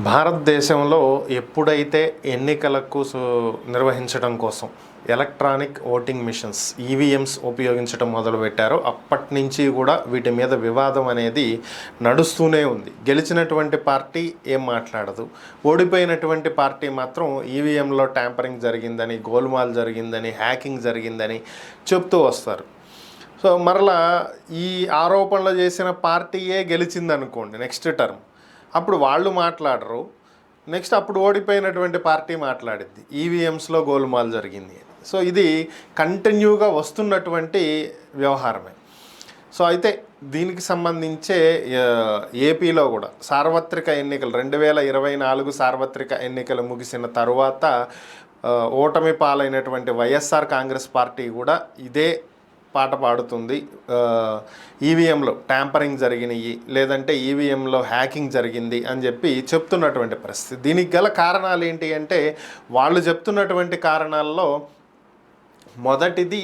భారతదేశంలో ఎప్పుడైతే ఎన్నికలకు నిర్వహించడం కోసం ఎలక్ట్రానిక్ ఓటింగ్ మిషన్స్ ఈవీఎంస్ ఉపయోగించడం మొదలుపెట్టారో అప్పటి నుంచి కూడా వీటి మీద వివాదం అనేది నడుస్తూనే ఉంది. గెలిచినటువంటి పార్టీ ఏం మాట్లాడదు, ఓడిపోయినటువంటి పార్టీ మాత్రం ఈవీఎంలో ట్యాంపరింగ్ జరిగిందని, గోల్మాల్ జరిగిందని, హ్యాకింగ్ జరిగిందని చెప్తూ వస్తారు. సో మరలా ఈ ఆరోపణలు చేసిన పార్టీయే గెలిచిందనుకోండి నెక్స్ట్ టర్మ్, అప్పుడు వాళ్ళు మాట్లాడరు. నెక్స్ట్ అప్పుడు ఓడిపోయినటువంటి పార్టీ మాట్లాడిద్ది ఈవీఎంస్లో గోల్మాల్ జరిగింది. సో ఇది కంటిన్యూగా వస్తున్నటువంటి వ్యవహారమే. సో అయితే దీనికి సంబంధించే ఏపీలో కూడా సార్వత్రిక ఎన్నికలు 2024 సార్వత్రిక ఎన్నికలు ముగిసిన తరువాత ఓటమి పాలైనటువంటి వైఎస్ఆర్ కాంగ్రెస్ పార్టీ కూడా ఇదే పాట పాడుతుంది. ఈవీఎంలో ట్యాంపరింగ్ జరిగినాయి, లేదంటే ఈవీఎంలో హ్యాకింగ్ జరిగింది అని చెప్పి చెప్తున్నటువంటి పరిస్థితి. దీనికి గల కారణాలు ఏంటి అంటే, వాళ్ళు చెప్తున్నటువంటి కారణాల్లో మొదటిది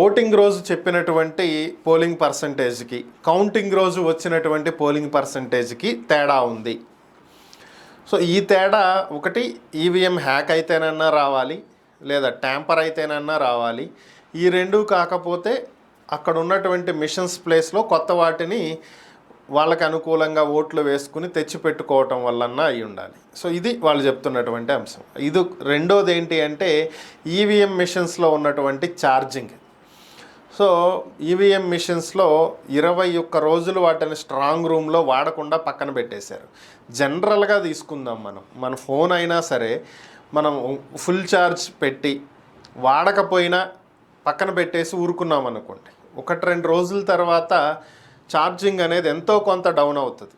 ఓటింగ్ రోజు చెప్పినటువంటి పోలింగ్ పర్సంటేజ్కి కౌంటింగ్ రోజు వచ్చినటువంటి పోలింగ్ పర్సంటేజ్కి తేడా ఉంది. సో ఈ తేడా ఒకటి, ఈవీఎం హ్యాక్ అయితేనన్నా రావాలి, లేదా ట్యాంపర్ అయితేనన్నా రావాలి. ఈ రెండు కాకపోతే అక్కడ ఉన్నటువంటి మిషన్స్ ప్లేస్లో కొత్త వాటిని వాళ్ళకి అనుకూలంగా ఓట్లు వేసుకుని తెచ్చిపెట్టుకోవటం వలన అయి ఉండాలి. సో ఇది వాళ్ళు చెప్తున్నటువంటి అంశం. ఇది రెండోది ఏంటి అంటే, ఈవీఎం మిషన్స్లో ఉన్నటువంటి ఛార్జింగ్. సో ఈవీఎం మిషన్స్లో 21 రోజులు వాటిని స్ట్రాంగ్ రూమ్లో వాడకుండా పక్కన పెట్టేశారు. జనరల్గా తీసుకుందాం, మన ఫోన్ అయినా సరే మనం ఫుల్ ఛార్జ్ పెట్టి వాడకపోయినా పక్కన పెట్టేసి ఊరుకున్నాం అనుకోండి, 1-2 రోజుల తర్వాత ఛార్జింగ్ అనేది ఎంతో కొంత డౌన్ అవుతుంది.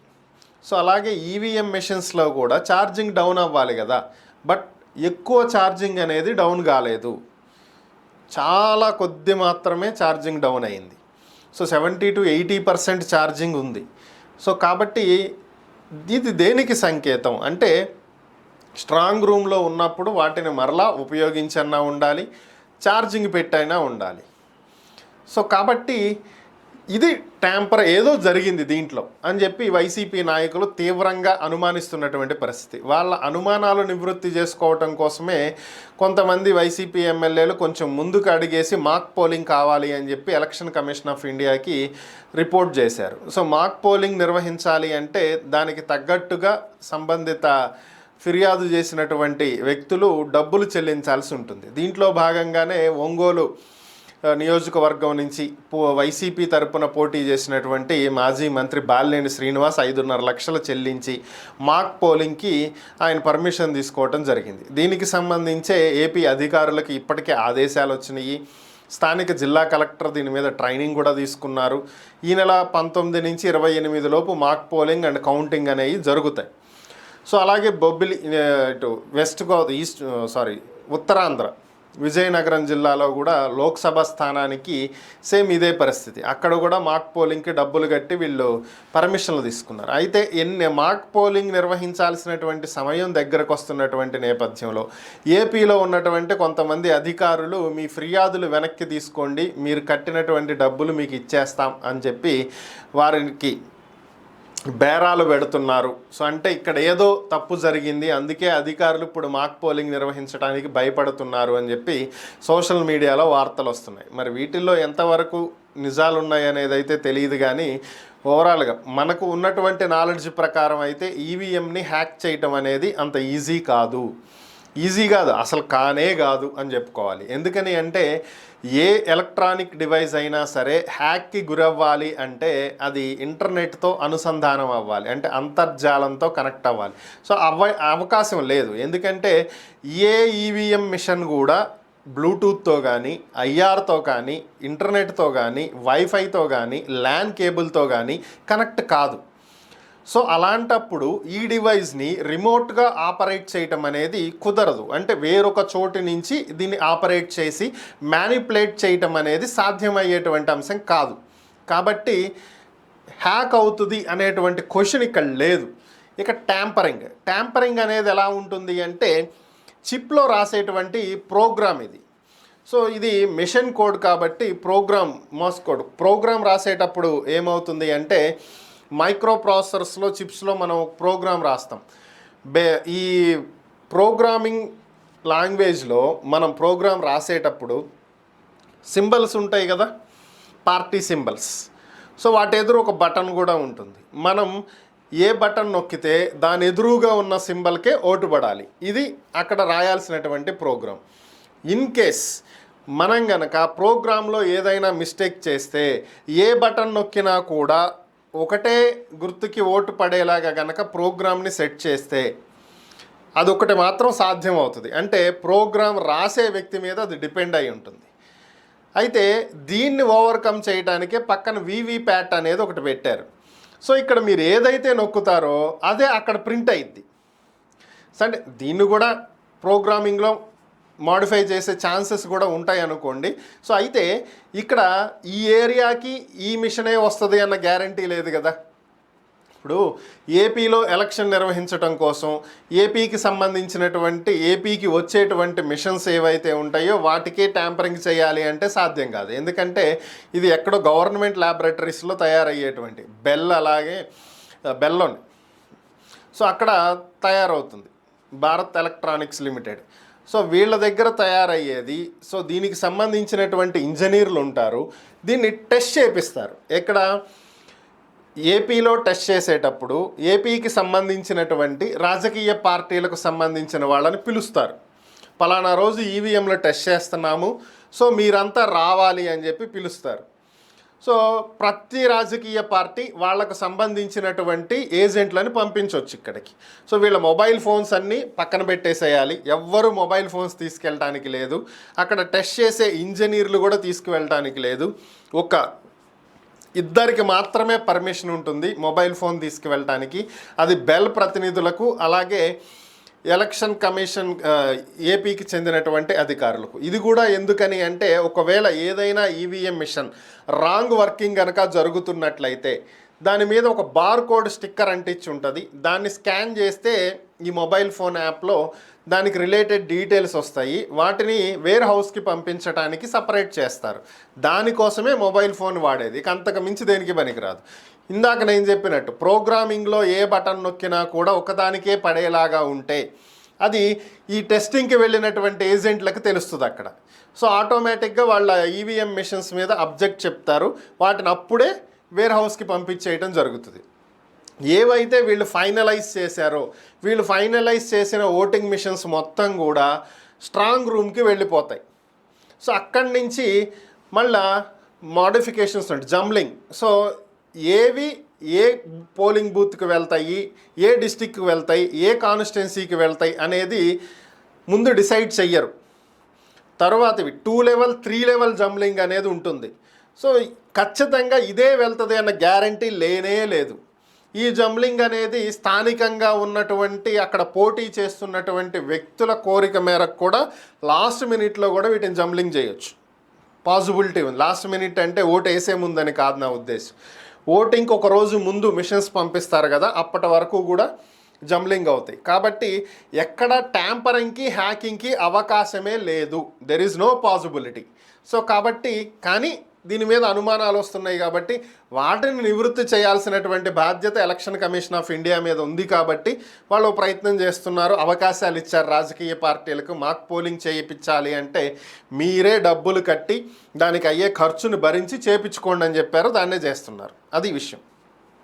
సో అలాగే ఈవీఎం మెషిన్స్లో కూడా ఛార్జింగ్ డౌన్ అవ్వాలి కదా, బట్ ఎక్కువ ఛార్జింగ్ అనేది డౌన్ కాలేదు, చాలా కొద్ది మాత్రమే ఛార్జింగ్ డౌన్ అయింది. సో 70 to 80% ఛార్జింగ్ ఉంది. సో కాబట్టి ఇది దేనికి సంకేతం అంటే, స్ట్రాంగ్ రూమ్లో ఉన్నప్పుడు వాటిని మరలా ఉపయోగించన్నా ఉండాలి, ఛార్జింగ్ పెట్టైనా ఉండాలి. సో కాబట్టి ఇది ట్యాంపర్ ఏదో జరిగింది దీంట్లో అని చెప్పి వైసీపీ నాయకులు తీవ్రంగా అనుమానిస్తున్నటువంటి పరిస్థితి. వాళ్ళ అనుమానాలు నివృత్తి చేసుకోవటం కోసమే కొంతమంది వైసీపీ ఎమ్మెల్యేలు కొంచెం ముందుకు అడిగేసి మాక్ పోలింగ్ కావాలి అని చెప్పి ఎలక్షన్ కమిషన్ ఆఫ్ ఇండియాకి రిపోర్ట్ చేశారు. సో మాక్ పోలింగ్ నిర్వహించాలి అంటే దానికి తగ్గట్టుగా సంబంధిత ఫిర్యాదు చేసినటువంటి వ్యక్తులు డబ్బులు చెల్లించాల్సి ఉంటుంది. దీంట్లో భాగంగానే ఒంగోలు నియోజకవర్గం నుంచి వైసీపీ తరపున పోటీ చేసినటువంటి మాజీ మంత్రి బాలినేని శ్రీనివాస్ 5.5 లక్షలు చెల్లించి మాక్ పోలింగ్కి ఆయన పర్మిషన్ తీసుకోవటం జరిగింది. దీనికి సంబంధించే ఏపీ అధికారులకు ఇప్పటికే ఆదేశాలు వచ్చినాయి. స్థానిక జిల్లా కలెక్టర్ దీని మీద ట్రైనింగ్ కూడా తీసుకున్నారు. ఈ నెల 19 నుంచి 28 లోపు మాక్ పోలింగ్ అండ్ కౌంటింగ్ అనేవి జరుగుతాయి. సో అలాగే బొబ్బిలి ఇటు ఉత్తరాంధ్ర విజయనగరం జిల్లాలో కూడా లోక్సభ స్థానానికి సేమ్ ఇదే పరిస్థితి. అక్కడ కూడా మాక్ పోలింగ్కి డబ్బులు కట్టి వీళ్ళు పర్మిషన్లు తీసుకున్నారు. అయితే మాక్ పోలింగ్ నిర్వహించాల్సినటువంటి సమయం దగ్గరకు వస్తున్నటువంటి నేపథ్యంలో ఏపీలో ఉన్నటువంటి కొంతమంది అధికారులు మీ ఫిర్యాదులు వెనక్కి తీసుకోండి, మీరు కట్టినటువంటి డబ్బులు మీకు ఇచ్చేస్తాం అని చెప్పి వారికి బేరాలు పెడుతున్నారు. సో అంటే ఇక్కడ ఏదో తప్పు జరిగింది, అందుకే అధికారులు ఇప్పుడు మాక్ పోలింగ్ నిర్వహించడానికి భయపడుతున్నారు అని చెప్పి సోషల్ మీడియాలో వార్తలు వస్తున్నాయి. మరి వీటిల్లో ఎంతవరకు నిజాలు ఉన్నాయి అనేది అయితే తెలియదు, కానీ ఓవరాల్గా మనకు ఉన్నటువంటి నాలెడ్జ్ ప్రకారం అయితే ఈవీఎంని హ్యాక్ చేయటం అనేది అంత ఈజీ కాదు, అసలు కానే కాదు అని చెప్పుకోవాలి. ఎందుకని అంటే, ఏ ఎలక్ట్రానిక్ డివైస్ అయినా సరే హ్యాక్కి గురవ్వాలి అంటే అది ఇంటర్నెట్తో అనుసంధానం అవ్వాలి, అంటే అంతర్జాలంతో కనెక్ట్ అవ్వాలి. సో అవకాశం లేదు. ఎందుకంటే ఏ ఈవీఎం మిషన్ కూడా బ్లూటూత్తో కానీ, ఐఆర్తో కానీ, ఇంటర్నెట్తో కానీ, వైఫైతో కానీ, ల్యాన్ కేబుల్తో కానీ కనెక్ట్ కాదు. సో అలాంటప్పుడు ఈ డివైస్ని రిమోట్గా ఆపరేట్ చేయటం అనేది కుదరదు. అంటే వేరొక చోటు నుంచి దీన్ని ఆపరేట్ చేసి మ్యానిపులేట్ చేయటం అనేది సాధ్యమయ్యేటువంటి అంశం కాదు. కాబట్టి హ్యాక్ అవుతుంది అనేటువంటి క్వశ్చన్ ఇక్కడ లేదు. ఇక ట్యాంపరింగ్ అనేది ఎలా ఉంటుంది అంటే, చిప్లో రాసేటువంటి ప్రోగ్రామ్ ఇది. సో ఇది మెషిన్ కోడ్ కాబట్టి ప్రోగ్రామ్ రాసేటప్పుడు ఏమవుతుంది అంటే, మైక్రో ప్రాసెసర్స్లో చిప్స్లో మనం ప్రోగ్రామ్ రాస్తాం. ఈ ప్రోగ్రామింగ్ లాంగ్వేజ్లో మనం ప్రోగ్రామ్ రాసేటప్పుడు సింబల్స్ ఉంటాయి కదా, పార్టీ సింబల్స్. సో వాటి ఎదురు ఒక బటన్ కూడా ఉంటుంది. మనం ఏ బటన్ నొక్కితే దాని ఎదురుగా ఉన్న సింబల్కే ఓటు పడాలి. ఇది అక్కడ రాయాల్సినటువంటి ప్రోగ్రామ్. ఇన్ కేస్ మనం గనక ప్రోగ్రాంలో ఏదైనా మిస్టేక్ చేస్తే ఏ బటన్ నొక్కినా కూడా ఒకటే గుర్తుకి ఓటు పడేలాగా గనక ప్రోగ్రామ్ని సెట్ చేస్తే అదొకటి మాత్రం సాధ్యం అవుతుంది. అంటే ప్రోగ్రామ్ రాసే వ్యక్తి మీద అది డిపెండ్ అయి ఉంటుంది. అయితే దీన్ని ఓవర్కమ్ చేయడానికే పక్కన వీవీప్యాట్ అనేది ఒకటి పెట్టారు. సో ఇక్కడ మీరు ఏదైతే నొక్కుతారో అదే అక్కడ ప్రింట్ అయ్యిద్ది. అంటే దీన్ని కూడా ప్రోగ్రామింగ్లో మాడిఫై చేసే ఛాన్సెస్ కూడా ఉంటాయి అనుకోండి. సో అయితే ఇక్కడ ఈ ఏరియాకి ఈ మిషనే వస్తుంది అన్న గ్యారంటీ లేదు కదా. ఇప్పుడు ఏపీలో ఎలక్షన్ నిర్వహించడం కోసం ఏపీకి సంబంధించినటువంటి ఏపీకి వచ్చేటువంటి మిషన్స్ ఏవైతే ఉంటాయో వాటికే ట్యాంపరింగ్ చేయాలి అంటే సాధ్యం కాదు. ఎందుకంటే ఇది ఎక్కడో గవర్నమెంట్ ల్యాబొరేటరీస్లో తయారయ్యేటువంటి అలాగే బెల్లోని. సో అక్కడ తయారవుతుంది భారత్ ఎలక్ట్రానిక్స్ లిమిటెడ్. సో వీళ్ళ దగ్గర తయారయ్యేది. సో దీనికి సంబంధించినటువంటి ఇంజనీర్లు ఉంటారు, దీన్ని టెస్ట్ చేపిస్తారు. ఎక్కడ ఏపీలో టెస్ట్ చేసేటప్పుడు ఏపీకి సంబంధించినటువంటి రాజకీయ పార్టీలకు సంబంధించిన వాళ్ళని పిలుస్తారు. పలానా రోజు ఈవీఎంలో టెస్ట్ చేస్తున్నాము, సో మీరంతా రావాలి అని చెప్పి పిలుస్తారు. సో ప్రతి రాజకీయ పార్టీ వాళ్ళకు సంబంధించినటువంటి ఏజెంట్లను పంపించవచ్చు ఇక్కడికి. సో వీళ్ళ మొబైల్ ఫోన్స్ అన్నీ పక్కన పెట్టేసేయాలి. ఎవ్వరు మొబైల్ ఫోన్స్ తీసుకెళ్ళడానికి లేదు. అక్కడ టెస్ట్ చేసే ఇంజనీర్లు కూడా తీసుకువెళ్ళడానికి లేదు. ఇద్దరికి మాత్రమే పర్మిషన్ ఉంటుంది మొబైల్ ఫోన్ తీసుకువెళ్ళటానికి. అది బెల్ ప్రతినిధులకు, అలాగే ఎలక్షన్ కమిషన్ ఏపీకి చెందినటువంటి అధికారులకు. ఇది కూడా ఎందుకని అంటే ఒకవేళ ఏదైనా ఈవీఎం మిషన్ రాంగ్ వర్కింగ్ కనుక జరుగుతున్నట్లయితే దాని మీద ఒక బార్ కోడ్ స్టిక్కర్ అంటించి ఉంటుంది. దాన్ని స్కాన్ చేస్తే ఈ మొబైల్ ఫోన్ యాప్లో దానికి రిలేటెడ్ డీటెయిల్స్ వస్తాయి. వాటిని వేర్ హౌస్కి పంపించడానికి సపరేట్ చేస్తారు. దానికోసమే మొబైల్ ఫోన్ వాడేది. అంతకు మించి దేనికి పనికిరాదు. ఇందాక నేను చెప్పినట్టు ప్రోగ్రామింగ్లో ఏ బటన్ నొక్కినా కూడా ఒకదానికే పడేలాగా ఉంటే అది ఈ టెస్టింగ్కి వెళ్ళినటువంటి ఏజెంట్లకు తెలుస్తుంది అక్కడ. సో ఆటోమేటిక్గా వాళ్ళ ఈవీఎం మిషన్స్ మీద అబ్జెక్ట్ చెప్తారు. వాటిని అప్పుడే వేర్ హౌస్కి పంపించేయటం జరుగుతుంది. ఏవైతే వీళ్ళు ఫైనలైజ్ చేశారో వీళ్ళు ఫైనలైజ్ చేసిన ఓటింగ్ మిషన్స్ మొత్తం కూడా స్ట్రాంగ్ రూమ్కి వెళ్ళిపోతాయి. సో అక్కడి నుంచి మళ్ళా మోడిఫికేషన్స్ ఉంటాయి, జంబ్లింగ్. సో ఏవి ఏ పోలింగ్ బూత్కి వెళ్తాయి, ఏ డిస్టిక్కి వెళ్తాయి, ఏ కాన్స్టిట్యున్సీకి వెళ్తాయి అనేది ముందు డిసైడ్ చెయ్యరు. తర్వాత ఇవి 2 లెవెల్ 3 లెవెల్ జంబ్లింగ్ అనేది ఉంటుంది. సో ఖచ్చితంగా ఇదే వెళ్తుంది అన్న గ్యారంటీ లేనే లేదు. ఈ జంబ్లింగ్ అనేది స్థానికంగా ఉన్నటువంటి అక్కడ పోటీ చేస్తున్నటువంటి వ్యక్తుల కోరిక మేరకు కూడా లాస్ట్ మినిట్లో కూడా వీటిని జంబ్లింగ్ చేయొచ్చు, పాసిబిలిటీ ఉంది. లాస్ట్ మినిట్ అంటే ఓటు వేసే ముందని కాదు నా ఉద్దేశం. ఓటింగ్కి ఒక రోజు ముందు మిషన్స్ పంపిస్తారు కదా, అప్పటి వరకు కూడా జంబ్లింగ్ అవుతాయి. కాబట్టి ఎక్కడ ట్యాంపరింగ్కి హ్యాకింగ్కి అవకాశమే లేదు. There is no possibility. So కాబట్టి కానీ దీని మీద అనుమానాలు వస్తున్నాయి కాబట్టి వాటిని నివృత్తి చేయాల్సినటువంటి బాధ్యత ఎలక్షన్ కమిషన్ ఆఫ్ ఇండియా మీద ఉంది. కాబట్టి వాళ్ళు ప్రయత్నం చేస్తున్నారు, అవకాశాలు ఇచ్చారు రాజకీయ పార్టీలకు. మాక్ పోలింగ్ చేయించాలి అంటే మీరే డబ్బులు కట్టి దానికి అయ్యే ఖర్చును భరించి చేయించుకోండి అని చెప్పారు. దాన్నే చేస్తున్నారు. అది విషయం.